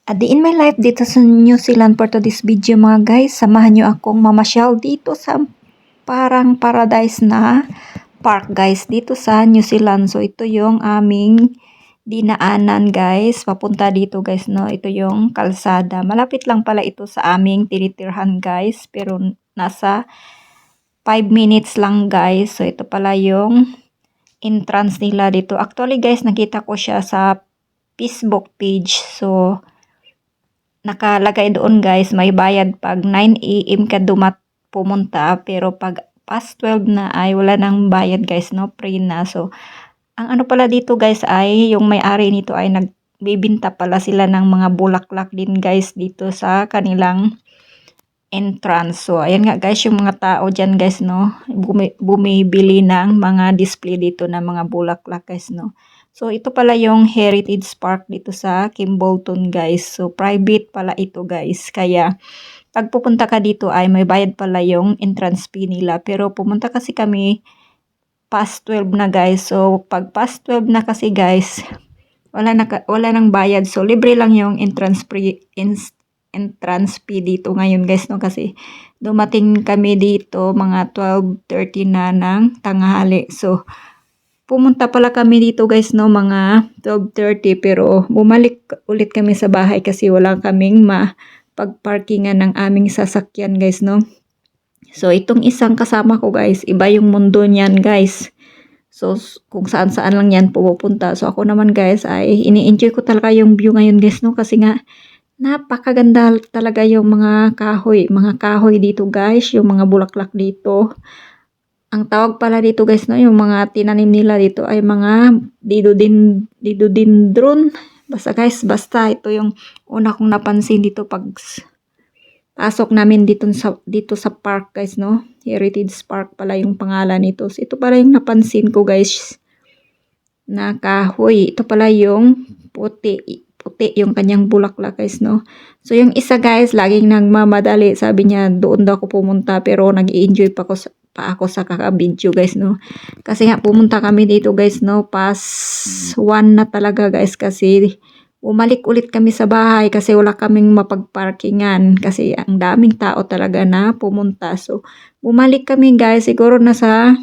A day in my life dito sa New Zealand for today's video mga guys. Samahan nyo akong mamasyal dito sa parang paradise na park guys dito sa New Zealand. So ito yung aming dinaanan guys. Papunta dito guys no. Ito yung kalsada. Malapit lang pala ito sa aming tinitirhan guys. Pero nasa 5 minutes lang guys. So ito pala yung entrance nila dito. Actually guys nakita ko siya sa Facebook page. So nakalagay doon guys, may bayad pag 9 AM ka pumunta, pero pag past 12 na ay wala nang bayad guys, no, free na. So, ang ano pala dito guys ay, yung may-ari nito ay nagbibinta pala sila ng mga bulaklak din guys dito sa kanilang entrance. So, ayan nga guys, yung mga tao dyan guys, no, bumibili ng mga display dito na mga bulaklak guys, no. So, ito pala yung Heritage Park dito sa Kimbolton guys. So, private pala ito guys. Kaya, pag pupunta ka dito ay may bayad pala yung entrance fee nila. Pero pumunta kasi kami past 12 na guys. So, pag past 12 na kasi guys, wala nang bayad. So, libre lang yung entrance fee dito ngayon guys, no? Kasi dumating kami dito mga 12:30 na ng tanghali. So, pumunta pala kami dito guys no mga 12:30 pero bumalik ulit kami sa bahay kasi wala kaming mapagparkingan ng aming sasakyan guys no. So itong isang kasama ko guys, iba yung mundo niyan guys. So kung saan-saan lang yan pupunta. So ako naman guys ay ini-enjoy ko talaga yung view ngayon guys no kasi nga napakaganda talaga yung mga kahoy dito guys, yung mga bulaklak dito. Ang tawag pala dito guys no, yung mga tinanim nila dito ay mga didodendron. Basta ito yung una kong napansin dito pag pasok namin dito sa park guys no. Heritage Park pala yung pangalan nito. So, ito pala yung napansin ko guys na kahoy. Ito pala yung puti yung kanyang bulaklak guys no. So yung isa guys laging nagmamadali, sabi niya doon daw ako pumunta pero nag-i-enjoy pa ako sa kaka-video guys no. Kasi nga pumunta kami dito guys no pas 1 na talaga guys kasi umalik ulit kami sa bahay kasi wala kaming mapagparkingan kasi ang daming tao talaga na pumunta. So bumalik kami guys siguro nasa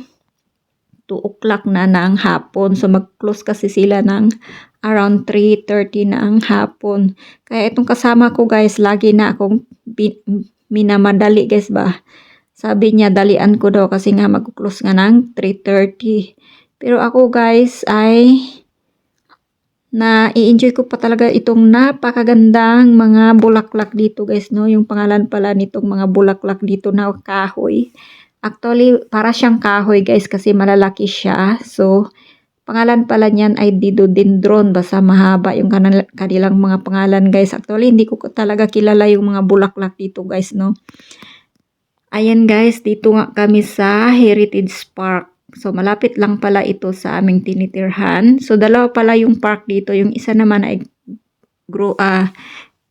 2 o'clock na ng hapon. So mag-close kasi sila ng around 3:30 na ang hapon. Kaya itong kasama ko guys lagi na akong minamadali guys ba. Sabi niya dalian ko daw kasi nga mag-close nga ng 3:30. Pero ako guys ay i-enjoy ko pa talaga itong napakagandang mga bulaklak dito guys no. Yung pangalan pala nitong mga bulaklak dito na kahoy. Actually para siyang kahoy guys kasi malalaki siya. So pangalan pala niyan ay didodendron. Basta mahaba yung kanilang mga pangalan guys. Actually hindi ko talaga kilala yung mga bulaklak dito guys no. Ayan guys, dito nga kami sa Heritage Park. So malapit lang pala ito sa aming tinitirhan. So dalawa pala yung park dito. Yung isa naman ay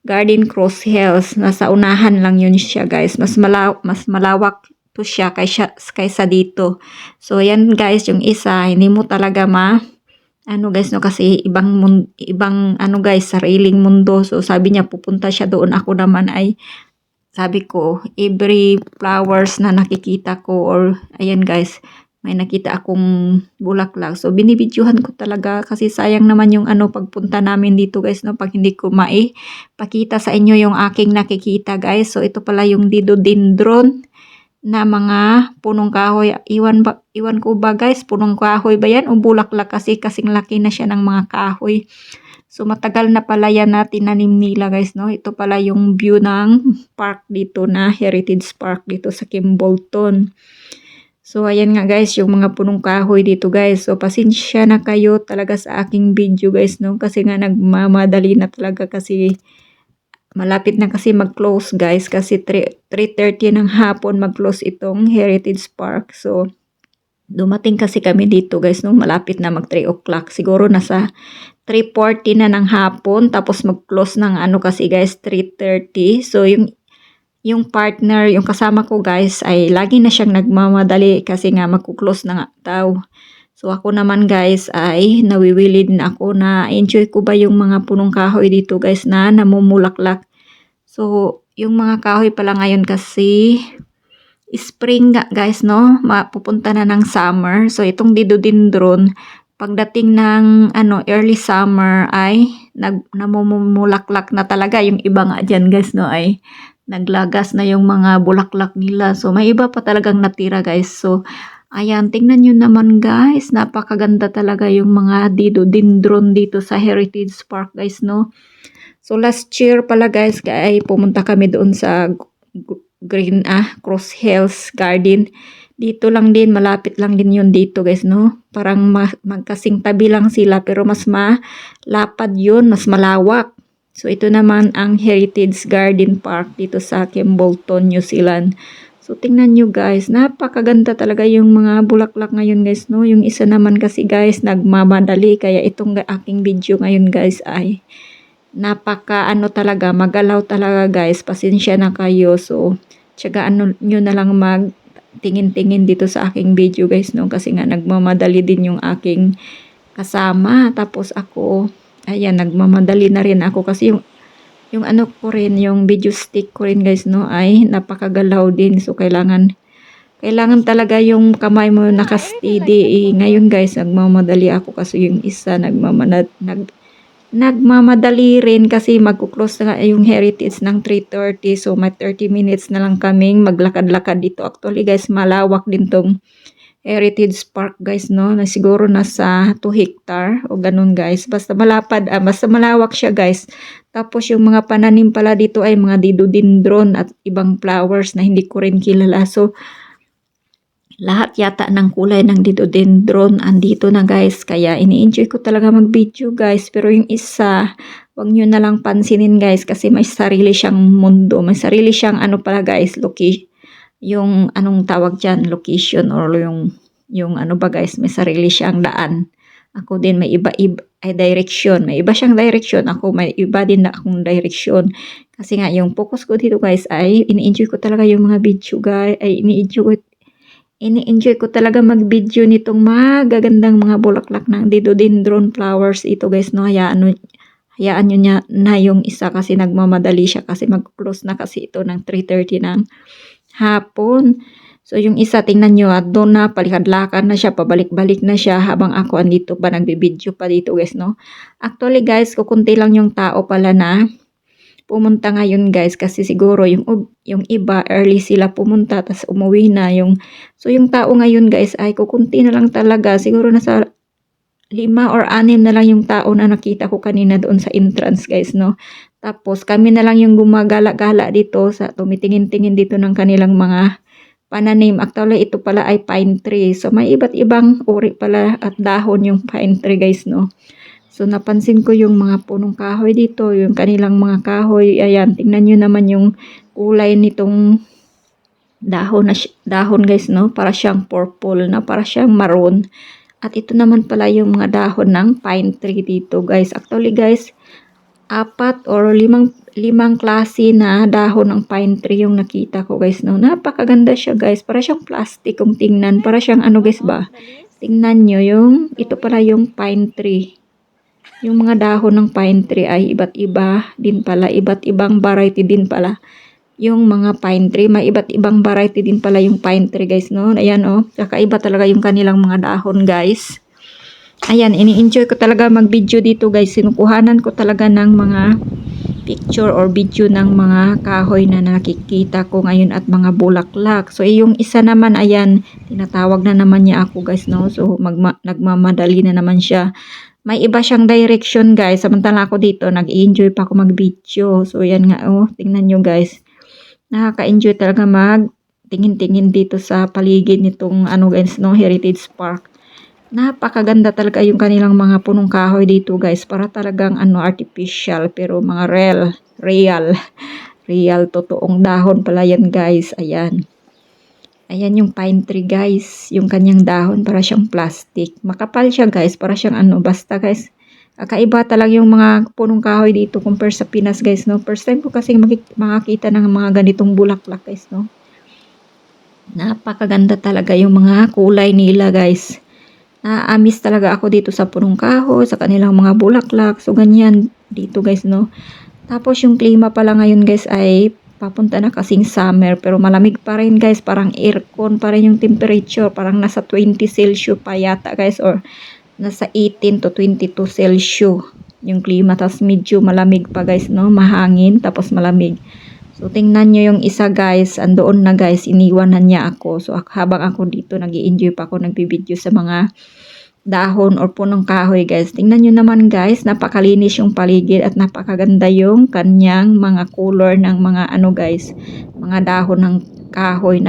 Garden Cross Hills. Nasa unahan lang yun siya guys. Mas malawak to siya kaysa dito. So ayan guys, yung isa hindi mo talaga ano guys no kasi ibang ano guys, sariling mundo. So sabi niya pupunta siya doon. Ako naman ay sabi ko, every flowers na nakikita ko or ayan guys, may nakita akong bulaklak. So binibidyohan ko talaga kasi sayang naman yung pagpunta namin dito guys no pag hindi ko pakita sa inyo yung aking nakikita guys. So ito pala yung didodendron na mga punong kahoy. Iwan ko ba guys, punong kahoy ba yan o bulaklak kasi kasing laki na siya ng mga kahoy. So matagal na pala yan na tinanim nila guys no. Ito pala yung view ng park dito na Heritage Park dito sa Kimbolton. So ayan nga guys yung mga punong kahoy dito guys. So pasensya na kayo talaga sa aking video guys no kasi nga nagmamadali na talaga kasi malapit na kasi mag-close guys kasi 3:30 ng hapon mag-close itong Heritage Park. So dumating kasi kami dito guys no malapit na mag 3 o'clock. Siguro nasa 3:40 na ng hapon tapos mag-close ng kasi guys 3:30. So yung partner, yung kasama ko guys ay lagi na siyang nagmamadali kasi nga magku-close na nga daw. So ako naman guys ay nawiwili din ako na enjoy ko ba yung mga punong kahoy dito guys na namumulaklak. So yung mga kahoy pala ngayon kasi spring nga guys no, mapupunta na ng summer. So itong didodendron pagdating ng early summer ay namumulaklak na talaga. Yung iba nga dyan guys no ay naglagas na yung mga bulaklak nila. So may iba pa talagang natira guys. So ayan, tingnan nyo naman guys, napakaganda talaga yung mga didodendron dito sa Heritage Park guys no. So last year pala guys ay pumunta kami doon sa Cross Hills Garden. Dito lang din, malapit lang din yun dito guys no. Parang magkasing tabi lang sila pero mas malapad yun, mas malawak. So ito naman ang Heritage Garden Park dito sa Campbellton, New Zealand. So tingnan nyo guys, napakaganda talaga yung mga bulaklak ngayon guys no. Yung isa naman kasi guys nagmamadali kaya itong aking video ngayon guys ay napaka talaga, magalaw talaga guys. Pasensya na kayo. So tiyagaan nyo na lang tingin-tingin dito sa aking video guys no, kasi nga nagmamadali din yung aking kasama, tapos ako ayan nagmamadali na rin ako kasi yung ko rin, yung video stick ko rin guys no ay napakagalaw din. So kailangan talaga yung kamay mo nakasteady. Ngayon guys nagmamadali ako kasi yung isa nagmamadali rin kasi magkuklose na yung Heritage ng 3:30. So may 30 minutes na lang kaming maglakad-lakad dito. Actually guys, malawak din tong Heritage Park guys no. Na siguro nasa 2 hectare o ganun guys. Basta basta malawak siya guys. Tapos yung mga pananim pala dito ay mga didodendron at ibang flowers na hindi ko rin kilala. So lahat yata ng kulay ng didodendron andito na guys. Kaya ini-enjoy ko talaga mag-video guys. Pero yung isa, wag nyo na lang pansinin guys. Kasi may sarili siyang mundo. May sarili siyang pala guys. Yung anong tawag dyan? Location or yung ano ba guys. May sarili siyang daan. Ako din may iba-iba ay direction. May iba siyang direction. Ako may iba din na akong direction. Kasi nga yung focus ko dito guys ay ini-enjoy ko talaga yung mga video guys. Ay ini-enjoy ko talaga mag-video nitong magagandang mga bulaklak ng didodendron flowers ito guys no. Hayaan nyo na yung isa kasi nagmamadali siya kasi mag-close na kasi ito ng 3:30 ng hapon. So yung isa tingnan nyo at doon na palikadlakan na siya, pabalik-balik na siya habang ako andito pa nagbi-video pa dito guys no. Actually guys kukunti lang yung tao pala na pumunta ngayon guys kasi siguro yung iba early sila pumunta tas umuwi na so yung tao ngayon guys ay kukunti na lang talaga, siguro nasa 5 or 6 na lang yung tao na nakita ko kanina doon sa entrance guys no. Tapos kami na lang yung gumagala-gala dito sa tumitingin-tingin dito ng kanilang mga pananim. Actually ito pala ay pine tree, so may iba't ibang uri pala at dahon yung pine tree guys no. So napansin ko yung mga punong kahoy dito, yung kanilang mga kahoy. Ayan, tingnan nyo naman yung kulay nitong dahon guys no. Para siyang purple na, para siyang maroon. At ito naman pala yung mga dahon ng pine tree dito guys. Actually guys, 4 or 5 klase na dahon ng pine tree yung nakita ko guys no. Napakaganda siya guys, para siyang plastic kung tingnan. Para siyang guys ba, tingnan nyo ito pala yung pine tree. Yung mga dahon ng pine tree ay iba't iba din pala, iba't ibang variety din pala. Yung mga pine tree, may iba't ibang variety din pala yung pine tree guys no. Ayan kakaiba talaga yung kanilang mga dahon guys. Ayan, ini-enjoy ko talaga mag-video dito guys. Sinukuhanan ko talaga ng mga picture or video ng mga kahoy na nakikita ko ngayon at mga bulaklak. So yung isa naman ayan, tinatawag na naman niya ako guys no. So nagmamadali na naman siya. May iba siyang direction guys. Samantala ako dito, nag-enjoy pa ako mag-video. So yan nga tingnan nyo guys. Nakaka-enjoy talaga tingin-tingin dito sa paligid nitong guys no, Heritage Park. Napakaganda talaga yung kanilang mga punong kahoy dito guys. Para talagang artificial pero mga real totoong dahon pala yan guys. Ayan. Ayan yung pine tree guys, yung kanyang dahon para siyang plastic. Makapal siya guys, para siyang basta guys. Kakaiba talaga yung mga punong kahoy dito compare sa Pinas guys no. First time ko kasi makakita ng mga ganitong bulaklak guys no. Napakaganda talaga yung mga kulay nila guys. Naaamis talaga ako dito sa punong kahoy, sa kanilang mga bulaklak. So, ganyan dito guys, no. Tapos yung klima pala ngayon guys ay papunta na kasing summer pero malamig pa rin guys. Parang aircon pa rin yung temperature. Parang nasa 20 Celsius pa yata guys or nasa 18 to 22 Celsius yung klima. Tapos medyo malamig pa guys, no. Mahangin tapos malamig. So, tingnan nyo yung isa guys. Andoon na guys. Iniwanan niya ako. So, habang ako dito nag-i-enjoy pa ako nagbibideo sa mga dahon or punong kahoy guys. Tingnan nyo naman guys. Napakalinis yung paligid at napakaganda yung kanyang mga color ng mga ano guys. Mga dahon ng kahoy.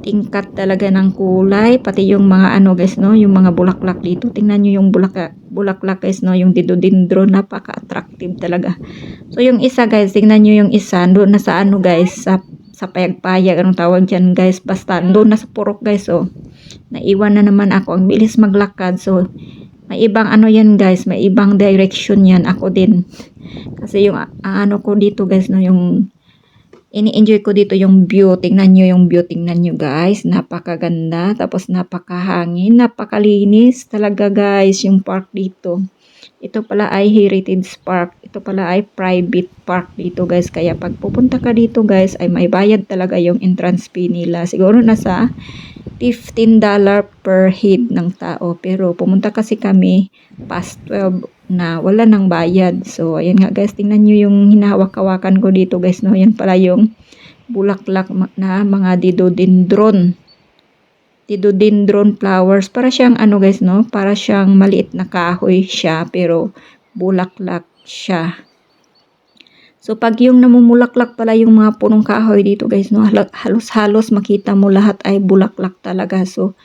Tingkat talaga ng kulay, pati yung mga ano guys, no, yung mga bulaklak dito. Tingnan nyo yung bulaklak guys, no, yung didodendron, napaka-attractive talaga. So yung isa guys, tingnan nyo yung isa, doon na sa ano guys, sa payag-payag, anong tawag dyan guys, basta doon na sa purok guys, oh. Naiwan na naman ako, ang bilis maglakad, so may ibang ano yan guys, may ibang direction yan, ako din. Kasi yung ano ko dito guys, no, yung ini-enjoy ko dito yung view. Tingnan nyo yung view. Tingnan nyo guys. Napakaganda. Tapos napakahangin. Napakalinis talaga guys yung park dito. Ito pala ay Heritage Park. Ito pala ay private park dito guys. Kaya pag pupunta ka dito guys ay may bayad talaga yung entrance fee nila. Siguro nasa $15 per head ng tao. Pero pumunta kasi kami past 12 na wala nang bayad. So, ayan nga guys, tingnan nyo yung hinahawak-hawakan ko dito guys, no? Yan pala yung bulaklak na mga didodendron. Didodendron flowers. Para siyang ano guys, no? Para siyang maliit na kahoy siya, pero bulaklak siya. So, pag yung namumulaklak pala yung mga punong kahoy dito guys, no? Halos-halos makita mo lahat ay bulaklak talaga. So,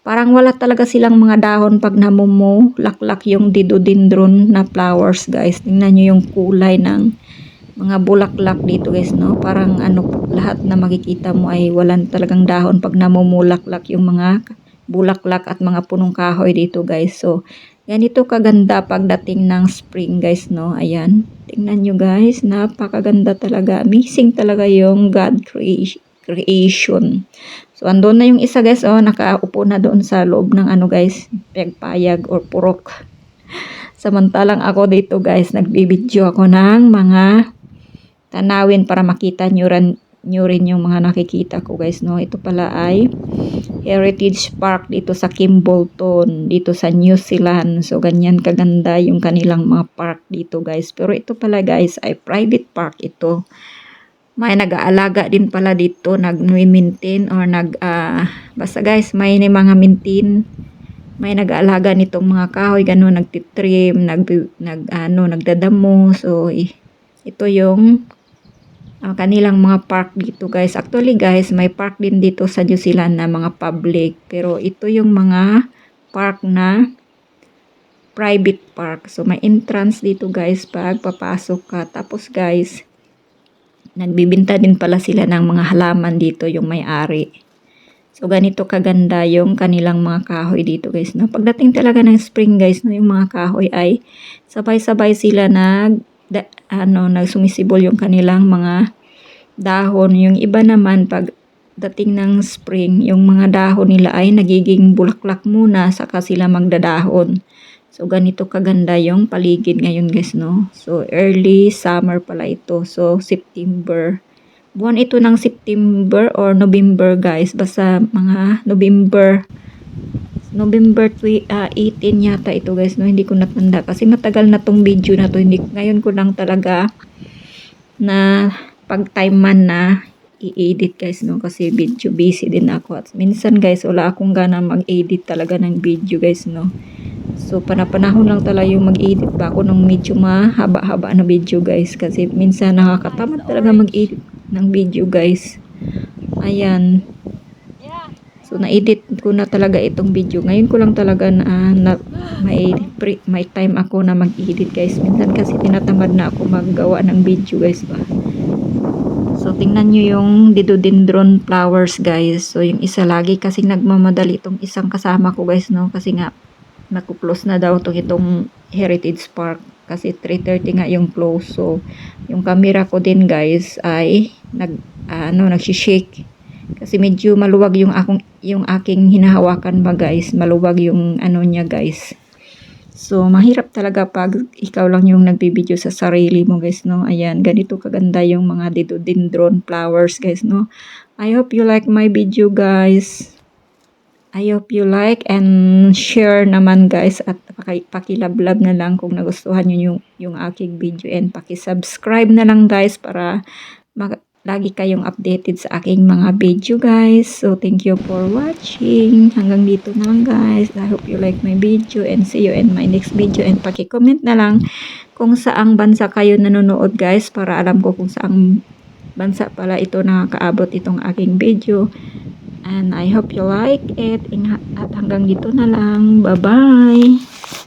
parang wala talaga silang mga dahon pag namumulaklak yung didodendron na flowers guys. Tingnan nyo yung kulay ng mga bulaklak dito guys, no? Parang ano, lahat na makikita mo ay walang talagang dahon pag namumulaklak yung mga bulaklak at mga punong kahoy dito guys. So, ganito kaganda pagdating ng spring guys, no? Ayan. Tingnan nyo guys, napakaganda talaga. Amazing talaga yung God creation. So, andun na yung isa guys, oh, nakaupo na doon sa loob ng ano guys, payag or purok. Samantalang ako dito guys, nagbibideo ako ng mga tanawin para makita nyo rin yung mga nakikita ko guys, no. Ito pala ay Heritage Park dito sa Kimbolton, dito sa New Zealand. So, ganyan kaganda yung kanilang mga park dito guys. Pero ito pala guys ay private park ito. May nag-aalaga din pala dito, nag-maintain or basta guys, may mga maintain, may nag-aalaga nitong mga kahoy, gano'n, nagtitrim, nagdadamo. So, ito yung kanilang mga park dito guys. Actually guys, may park din dito sa New Zealand na mga public, pero ito yung mga park na private park. So, may entrance dito guys pag papasok ka. Tapos guys, nagbibinta din pala sila ng mga halaman dito yung may-ari. So, ganito kaganda yung kanilang mga kahoy dito guys, no? Pagdating talaga ng spring guys, no, yung mga kahoy ay sabay-sabay sila nagsumisibol yung kanilang mga dahon. Yung iba naman pagdating ng spring, yung mga dahon nila ay nagiging bulaklak muna saka sila magdadahon. So, ganito kaganda yung paligid ngayon guys, no? So, early summer pala ito. So, September. Buwan ito ng September or November guys. Basta mga November 18 yata ito guys, no? Hindi ko natanda kasi matagal na tong video na to. Ngayon ko lang talaga na pag time man na i-edit guys, no? Kasi video busy din ako. At minsan guys, wala akong gana mag-edit talaga ng video guys, no? So, panapanahon lang talaga yung mag-edit ba ako ng medyo mahaba-haba na video guys. Kasi minsan nakakatamad talaga mag-edit ng video guys. Ayan. So, na-edit ko na talaga itong video. Ngayon ko lang talaga may time ako na mag-edit guys. Minsan kasi tinatamad na ako maggawa ng video guys ba. So, tingnan nyo yung didodendron flowers guys. So, yung isa lagi kasi nagmamadali itong isang kasama ko guys, no? Kasi nga, naku-close na daw itong Heritage Park kasi 3:30 nga yung close. So, yung camera ko din guys ay nagsishake. Kasi medyo maluwag yung aking hinahawakan ba guys. Maluwag yung ano niya guys. So, mahirap talaga pag ikaw lang yung nagbibideo sa sarili mo guys, no? Ayan, ganito kaganda yung mga dendron flowers guys, no? I hope you like my video guys. I hope you like and share naman guys at pakilablab na lang kung nagustuhan nyo yung aking video and pakisubscribe na lang guys para lagi kayong updated sa aking mga video guys. So, thank you for watching. Hanggang dito na lang guys. I hope you like my video and see you in my next video. And paki-comment na lang kung saang bansa kayo nanonood guys para alam ko kung saang bansa pala ito nakakaabot itong aking video. And I hope you like it. At hanggang dito na lang. Bye-bye!